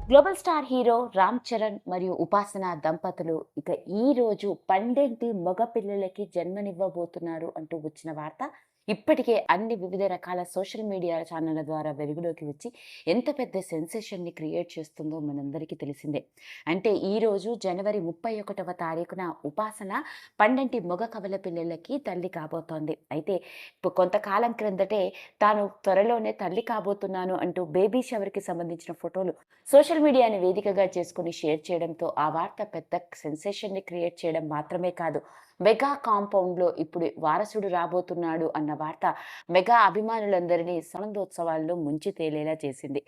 Global star hero Ram Charan మరియు ఉపాసన దంపతులు ఇక ఈ రోజు పండేంటి మగ పిల్లలకి జన్మనివ్వబోతున్నారు అంటూ వచ్చిన వార్త ఇప్పటికే అన్ని వివిధ రకాల సోషల్ మీడియా ఛానళ్ల ద్వారా వెలుగులోకి వచ్చి ఎంత పెద్ద సెన్సేషన్ని క్రియేట్ చేస్తుందో మనందరికీ తెలిసిందే. అంటే ఈ రోజు జనవరి 31వ తారీఖున ఉపాసన పండంటి మగ కవల పిల్లలకి తల్లి కాబోతోంది. అయితే కొంతకాలం క్రిందటే తాను త్వరలోనే తల్లి కాబోతున్నాను అంటూ బేబీ షవర్కి సంబంధించిన ఫోటోలు సోషల్ మీడియాని వేదికగా చేసుకుని షేర్ చేయడంతో ఆ వార్త పెద్ద సెన్సేషన్ని క్రియేట్ చేయడం మాత్రమే కాదు, మెగా కాంపౌండ్లో ఇప్పుడు వారసుడు రాబోతున్నాడు అన్న వార్త మెగా అభిమానులందరినీ ఆనందోత్సవాల్లో ముంచి తేలేలా చేసింది.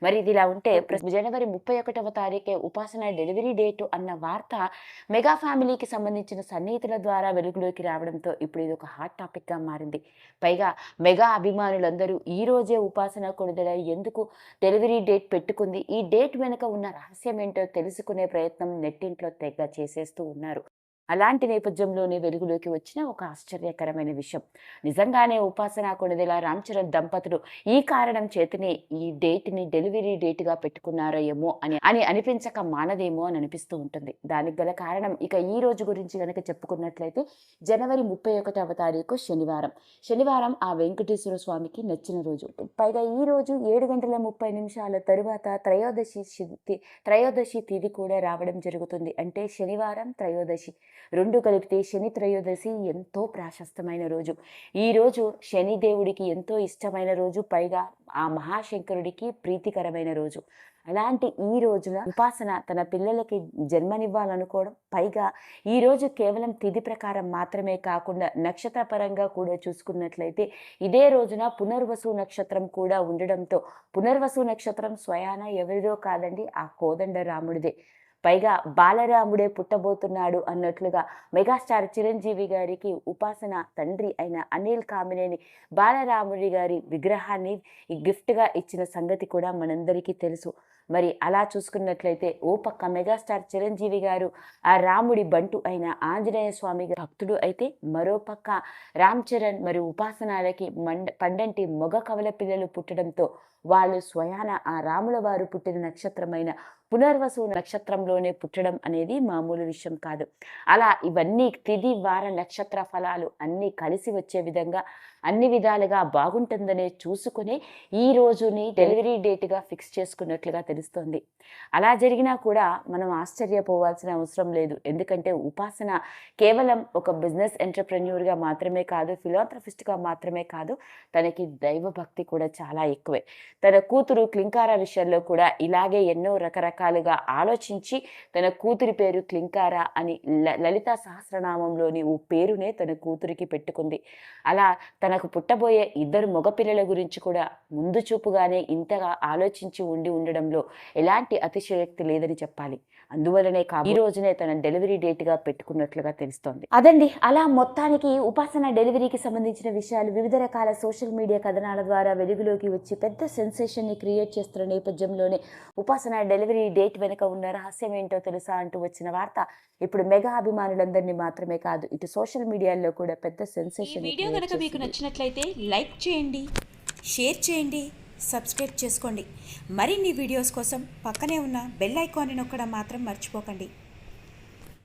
మరి ఇది ఇలా ఉంటే జనవరి 31వ తారీఖే ఉపాసన డెలివరీ డేటు అన్న వార్త మెగా ఫ్యామిలీకి సంబంధించిన సన్నిహితుల ద్వారా వెలుగులోకి రావడంతో ఇప్పుడు ఇది ఒక హాట్ టాపిక్గా మారింది. పైగా మెగా అభిమానులందరూ ఈ రోజే ఉపాసన కొణిదెల ఎందుకు డెలివరీ డేట్ పెట్టుకుంది, ఈ డేట్ వెనుక ఉన్న రహస్యం ఏంటో తెలుసుకునే ప్రయత్నం నెట్టింట్లో తెగ చేసేస్తూ ఉన్నారు. అలాంటి నేపథ్యంలోనే వెలుగులోకి వచ్చిన ఒక ఆశ్చర్యకరమైన విషయం, నిజంగానే ఉపాసన కొణిదెల రామ్ చరణ్ దంపతులు ఈ కారణం చేతనే ఈ డేట్ని డెలివరీ డేట్గా పెట్టుకున్నారో ఏమో అని అనిపించక మానదేమో అని అనిపిస్తూ ఉంటుంది. దానికి గల కారణం ఇక ఈ రోజు గురించి కనుక చెప్పుకున్నట్లయితే జనవరి 31వ తారీఖు శనివారం ఆ వెంకటేశ్వర స్వామికి నచ్చిన రోజు. పైగా ఈ రోజు 7:30 తరువాత త్రయోదశి తిథి కూడా రావడం జరుగుతుంది. అంటే శనివారం త్రయోదశి రెండు కలిపితే శని త్రయోదశి ఎంతో ప్రాశస్తమైన రోజు. ఈ రోజు శనిదేవుడికి ఎంతో ఇష్టమైన రోజు, పైగా ఆ మహాశంకరుడికి ప్రీతికరమైన రోజు. అలాంటి ఈ రోజున ఉపాసన తన పిల్లలకి జన్మనివ్వాలనుకోవడం, పైగా ఈ రోజు కేవలం తిథి ప్రకారం మాత్రమే కాకుండా నక్షత్ర పరంగా కూడా చూసుకున్నట్లయితే ఇదే రోజున పునర్వసు నక్షత్రం కూడా ఉండడంతో, పునర్వసు నక్షత్రం స్వయాన ఎవరిదో కాదండి, ఆ కోదండ రాముడిదే. పైగా బాలరాముడే పుట్టబోతున్నాడు అన్నట్లుగా మెగాస్టార్ చిరంజీవి గారికి ఉపాసన తండ్రి అయిన అనిల్ కామినేని బాలరాముడి గారి విగ్రహాన్ని గిఫ్ట్గా ఇచ్చిన సంగతి కూడా మనందరికీ తెలుసు. మరి అలా చూసుకున్నట్లయితే ఓ పక్క మెగాస్టార్ చిరంజీవి గారు ఆ రాముడి బంటు అయిన ఆంజనేయ స్వామి భక్తుడు అయితే, మరోపక్క రామ్ చరణ్ మరియు ఉపాసనాలకి పండంటి మగ కవల పిల్లలు పుట్టడంతో వాళ్ళు స్వయాన ఆ రాముల వారు పుట్టిన నక్షత్రమైన పునర్వసు నక్షత్రంలోనే పుట్టడం అనేది మామూలు విషయం కాదు. అలా ఇవన్నీ తిథి వార నక్షత్ర ఫలాలు అన్నీ కలిసి వచ్చే విధంగా అన్ని విధాలుగా బాగుంటుందనే చూసుకుని ఈ రోజుని డెలివరీ డేట్గా ఫిక్స్ చేసుకున్నట్లుగా తెలుస్తోంది. అలా జరిగినా కూడా మనం ఆశ్చర్యపోవాల్సిన అవసరం లేదు. ఎందుకంటే ఉపాసన కేవలం ఒక బిజినెస్ ఎంటర్ప్రెన్యూర్గా మాత్రమే కాదు, ఫిలాంథ్రఫిస్ట్గా మాత్రమే కాదు, తనకి దైవభక్తి కూడా చాలా ఎక్కువే. తన కూతురు క్లింకార విషయంలో కూడా ఇలాగే ఎన్నో రకరకాలుగా ఆలోచించి తన కూతురి పేరు క్లింకార అని లలితా సహస్రనామంలోని ఓ పేరునే తన కూతురికి పెట్టుకుంది. అలా తనకు పుట్టబోయే ఇద్దరు మగపిల్లల గురించి కూడా ముందు చూపుగానే ఇంతగా ఆలోచించి ఉండడంలో ఎలాంటి అతిశయోక్తి లేదని చెప్పాలి. అందువలనే ఈ రోజునే తన డెలివరీ డేట్గా పెట్టుకున్నట్లుగా తెలుస్తోంది. అదండి, అలా మొత్తానికి ఉపాసన డెలివరీకి సంబంధించిన విషయాలు వివిధ రకాల సోషల్ మీడియా కథనాల ద్వారా వెలుగులోకి వచ్చి పెద్ద సెన్సేషన్ని క్రియేట్ చేస్తున్న నేపథ్యంలోనే ఉపాసన డెలివరీ డేట్ వెనుక ఉన్న రహస్యం ఏంటో తెలుసా అంటూ వచ్చిన వార్త ఇప్పుడు మెగా అభిమానులందరినీ మాత్రమే కాదు, ఇటు సోషల్ మీడియాలో కూడా పెద్ద సెన్సేషన్. వీడియో కనుక మీకు నచ్చినట్లయితే లైక్ చేయండి, షేర్ చేయండి, సబ్స్క్రైబ్ చేసుకోండి. మరిన్ని వీడియోస్ కోసం పక్కనే ఉన్న బెల్ ఐకాన్ని నొక్కడం మాత్రం మర్చిపోకండి.